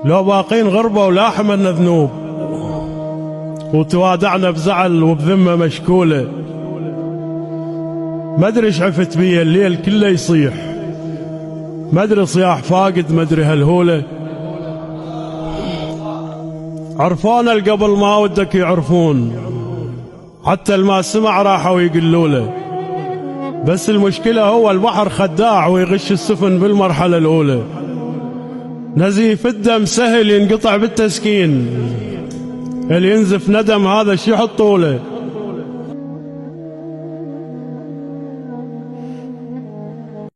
لو باقين غربة ولا حملنا ذنوب وتوادعنا بزعل وبذمة مشكولة. ما ادري ايش عفت بي الليل كله يصيح، ما ادري صياح فاقد ما ادري هالهولة. عرفونا قبل ما ودك يعرفون، حتى الما سمع راحوا يقولوا له. بس المشكلة هو البحر خداع ويغش السفن بالمرحلة الأولى. نزيف الدم سهل ينقطع بالتسكين، اللي ينزف ندم هذا شي يحطوا له.